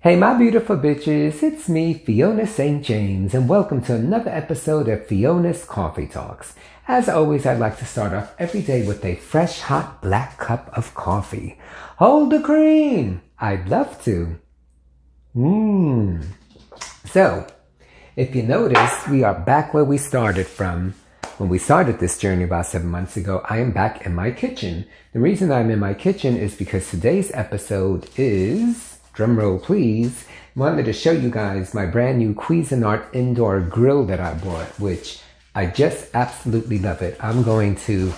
Hey my beautiful bitches, it's me, Fiona St. James, and welcome to another episode of Fiona's Coffee Talks. As always, I'd like to start off every day with a fresh, hot, black cup of coffee. Hold the cream! I'd love to. So, if you notice, we are back where we started from. When we started this journey about 7 months ago, I am back in my kitchen. The reason I'm in my kitchen is because today's episode is... drumroll please, I wanted to show you guys my brand new Cuisinart indoor grill that I bought, which I just absolutely love it. I'm going to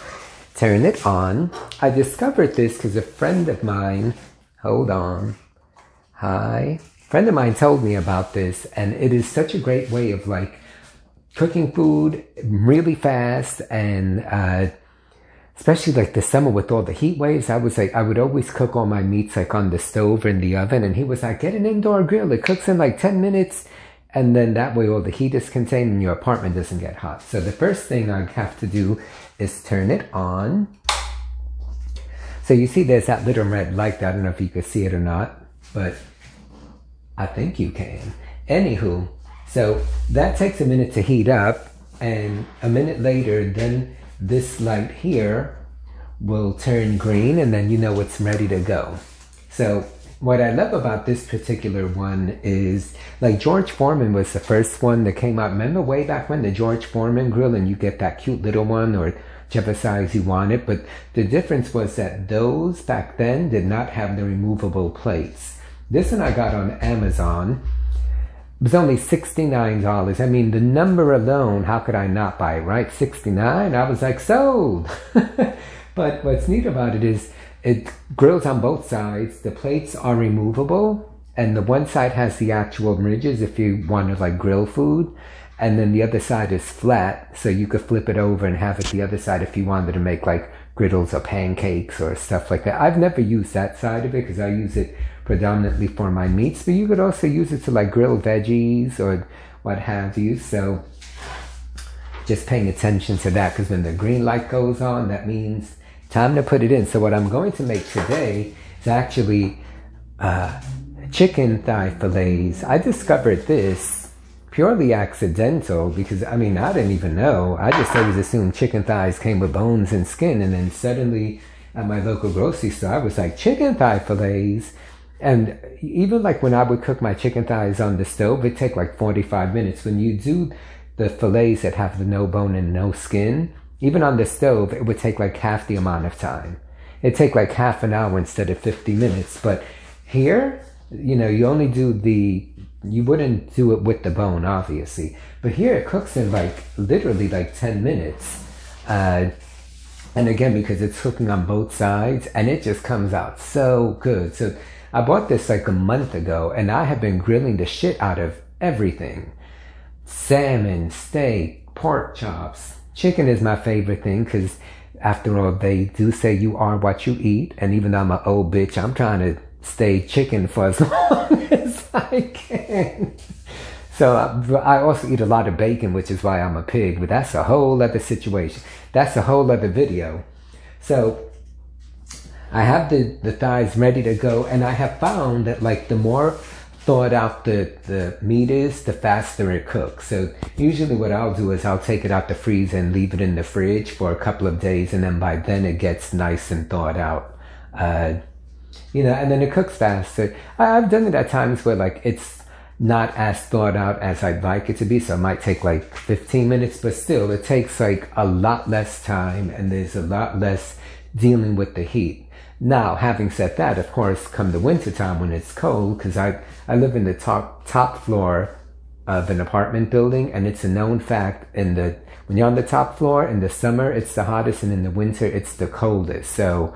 turn it on. I discovered this because a friend of mine, hold on, hi, friend of mine told me about this, and it is such a great way of like cooking food really fast, and especially like the summer with all the heat waves. I would always cook all my meats like on the stove or in the oven, and he was like, get an indoor grill, it cooks in like 10 minutes, and then that way all the heat is contained and your apartment doesn't get hot. So the first thing I have to do is turn it on. So you see there's that little red light. I don't know if you can see it or not, but I think you can. Anywho, so that takes a minute to heat up, and a minute later then this light here will turn green, and then you know it's ready to go. So what I love about this particular one is, like, George Foreman was the first one that came out. Remember way back when, the George Foreman grill, and you get that cute little one or whichever size you wanted. But the difference was that those back then did not have the removable plates. This one I got on Amazon. It was only $69. I mean, the number alone, how could I not buy it, right? $69. I was like, sold. But what's neat about it is it grills on both sides. The plates are removable, and the one side has the actual ridges if you want to like grill food, and then the other side is flat, so you could flip it over and have it the other side if you wanted to make like griddles or pancakes or stuff like that. I've never used that side of it because I use it predominantly for my meats, but you could also use it to like grill veggies or what have you. So just paying attention to that, because when the green light goes on, that means time to put it in. So what I'm going to make today is actually chicken thigh fillets. I discovered this purely accidental because, I mean, I didn't even know. I just always assumed chicken thighs came with bones and skin, and then suddenly at my local grocery store I was like, chicken thigh fillets. And even like when I would cook my chicken thighs on the stove, it'd take like 45 minutes. When you do the fillets that have the no bone and no skin, even on the stove, it would take like half the amount of time. It'd take like half an hour instead of 50 minutes. But here, you know, you only do you wouldn't do it with the bone, obviously. But here it cooks in like literally like 10 minutes. And again, because it's cooking on both sides, and it just comes out so good. So I bought this like a month ago, and I have been grilling the shit out of everything. Salmon, steak, pork chops. Chicken is my favorite thing because, after all, they do say you are what you eat. And even though I'm an old bitch, I'm trying to stay chicken for as long as I can. So I also eat a lot of bacon, which is why I'm a pig. But that's a whole other situation. That's a whole other video. So I have the thighs ready to go, and I have found that like the more thought out the meat is, the faster it cooks. So usually what I'll do is I'll take it out the freezer and leave it in the fridge for a couple of days, and then by then it gets nice and thawed out. You know, and then it cooks faster. I've done it at times where like it's not as thought out as I'd like it to be, so it might take like 15 minutes, but still it takes like a lot less time, and there's a lot less dealing with the heat. Now, having said that, of course, come the winter time when it's cold, because I live in the top floor of an apartment building, and it's a known fact when you're on the top floor in the summer, it's the hottest, and in the winter, it's the coldest. So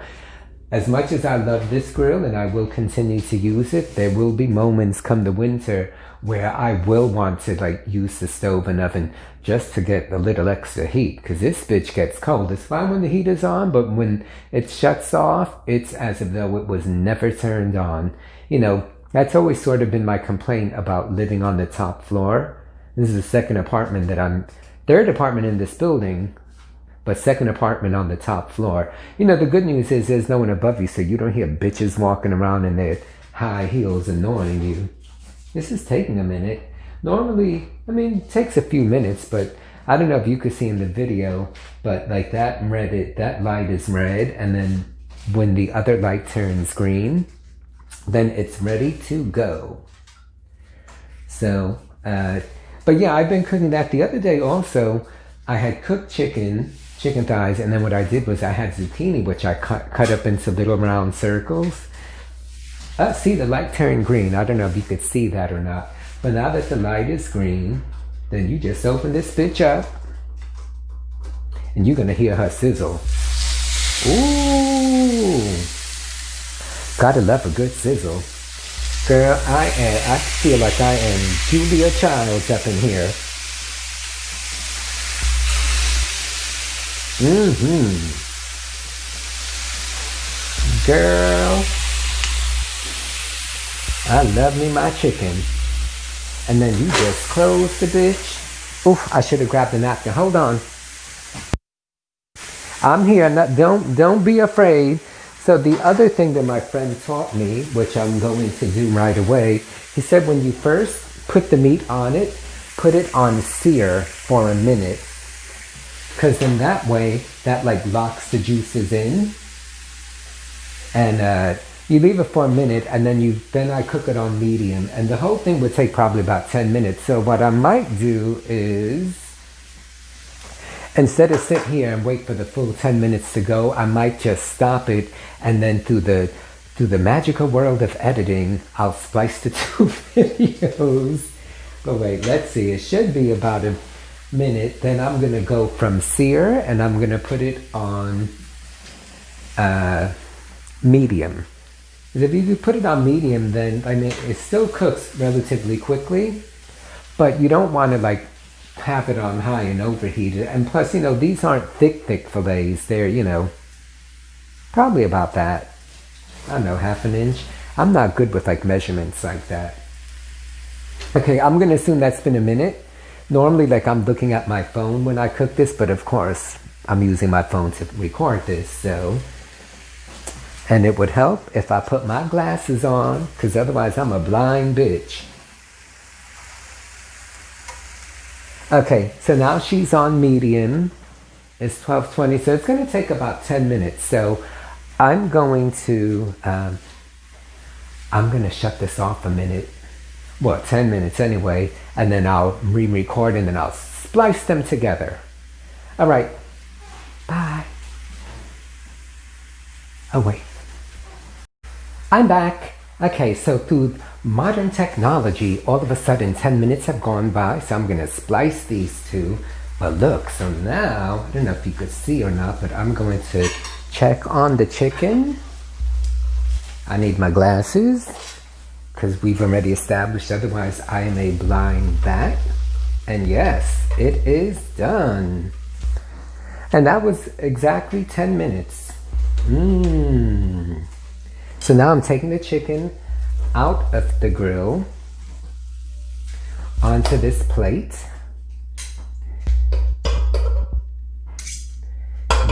as much as I love this grill and I will continue to use it, there will be moments come the winter where I will want to like use the stove and oven just to get a little extra heat, because this bitch gets cold. It's fine when the heat is on, but when it shuts off, it's as if though it was never turned on. You know, that's always sort of been my complaint about living on the top floor. This is the third apartment in this building, but second apartment on the top floor. You know, the good news is there's no one above you, so you don't hear bitches walking around in their high heels annoying you. This is taking a minute. Normally, I mean, it takes a few minutes, but I don't know if you could see in the video, but like that light is red, and then when the other light turns green, then it's ready to go. So, but yeah, I've been cooking that. The other day also, I had cooked chicken thighs, and then what I did was I had zucchini, which I cut up into little round circles. See, the light turned green. I don't know if you could see that or not. But now that the light is green, then you just open this bitch up, and you're gonna hear her sizzle. Ooh! Gotta love a good sizzle. Girl, I feel like I am Julia Childs up in here. Girl, I love me my chicken. And then you just close the bitch. Oof, I should have grabbed a napkin. Hold on. I'm here. Don't be afraid. So the other thing that my friend taught me, which I'm going to do right away, he said when you first put the meat on it, put it on sear for a minute. Because then that way, that like locks the juices in. And you leave it for a minute, and then I cook it on medium, and the whole thing would take probably about 10 minutes. So what I might do is, instead of sit here and wait for the full 10 minutes to go, I might just stop it, and then through the magical world of editing, I'll splice the two videos. But wait, let's see, it should be about a minute. Then I'm gonna go from sear, and I'm gonna put it on medium. If you put it on medium, then I mean it still cooks relatively quickly, but you don't want to like have it on high and overheat it. And plus, you know, these aren't thick fillets. They're, you know, probably about that. I don't know, half an inch. I'm not good with like measurements like that. Okay, I'm gonna assume that's been a minute. Normally, like I'm looking at my phone when I cook this, but of course I'm using my phone to record this, so. And it would help if I put my glasses on, because otherwise I'm a blind bitch. Okay, so now she's on medium. It's 12:20, so it's going to take about 10 minutes. So I'm going to shut this off a minute. Well, 10 minutes anyway, and then I'll re-record, and then I'll splice them together. All right, bye. Oh, wait. I'm back. Okay, so through modern technology, all of a sudden 10 minutes have gone by, so I'm going to splice these two. But look, so now, I don't know if you could see or not, but I'm going to check on the chicken. I need my glasses, because we've already established, otherwise I am a blind bat. And yes, it is done. And that was exactly 10 minutes. So now I'm taking the chicken out of the grill onto this plate.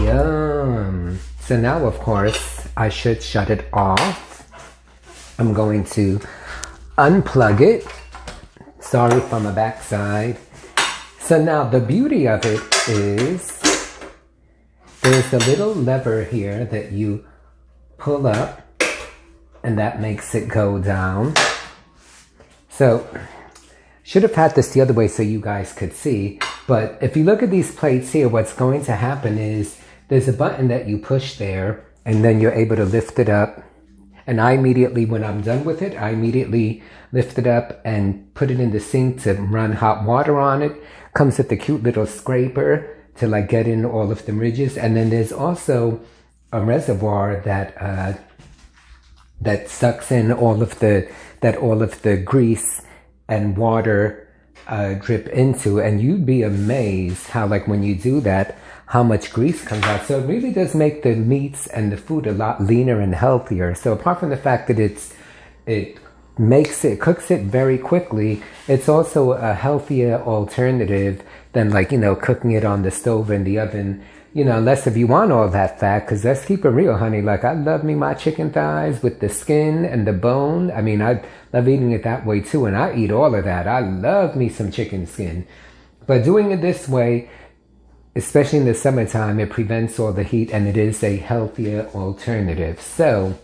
Yum. So now, of course, I should shut it off. I'm going to unplug it. Sorry for my backside. So now the beauty of it is there's a little lever here that you pull up, and that makes it go down. So, should have had this the other way so you guys could see, but if you look at these plates here, what's going to happen is there's a button that you push there, and then you're able to lift it up. And I immediately, when I'm done with it, I immediately lift it up and put it in the sink to run hot water on it. Comes with the cute little scraper to like get in all of the ridges. And then there's also a reservoir that that sucks in all of the grease and water drip into. And you'd be amazed how, like, when you do that, how much grease comes out. So it really does make the meats and the food a lot leaner and healthier. So apart from the fact that it cooks it very quickly, it's also a healthier alternative than, like, you know, cooking it on the stove in the oven, unless if you want all that fat, because let's keep it real, honey. Like, I love me my chicken thighs with the skin and the bone. I mean, I love eating it that way too, and I eat all of that. I love me some chicken skin. But doing it this way, especially in the summertime, it prevents all the heat, and it is a healthier alternative. So,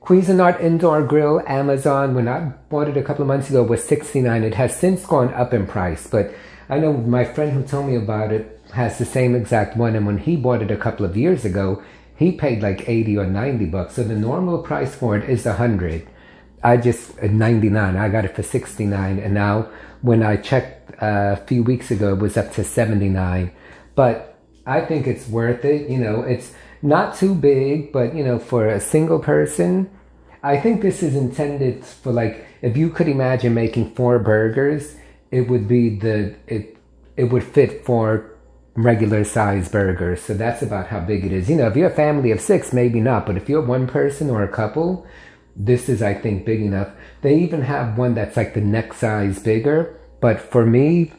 Cuisinart Indoor Grill, Amazon, when I bought it a couple of months ago, was $69. It has since gone up in price, but I know my friend who told me about it has the same exact one, and when he bought it a couple of years ago, he paid like 80 or 90 bucks. So the normal price for it is 100. I just, 99, I got it for 69, and now when I checked a few weeks ago, it was up to 79. But I think it's worth it. It's not too big, but for a single person, I think this is intended for, like, if you could imagine making 4 burgers, it would be it would fit 4 regular size burgers. So that's about how big it is. If you're a family of 6, maybe not, but if you're one person or a couple, this is, I think, big enough. They even have one that's like the next size bigger, but for me,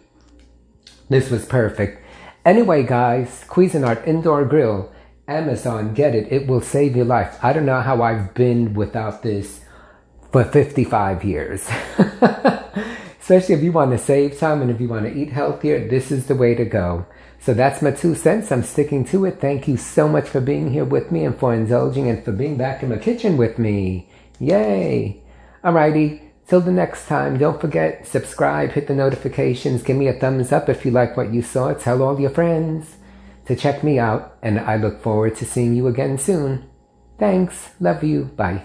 this was perfect. Anyway, guys, Cuisinart Indoor Grill, Amazon, get it. It will save your life. I don't know how I've been without this for 55 years. Especially if you want to save time and if you want to eat healthier, this is the way to go. So that's my 2 cents. I'm sticking to it. Thank you so much for being here with me and for indulging and for being back in my kitchen with me. Yay! Alrighty. Till the next time, don't forget, subscribe, hit the notifications, give me a thumbs up if you like what you saw, tell all your friends to check me out, and I look forward to seeing you again soon. Thanks. Love you. Bye.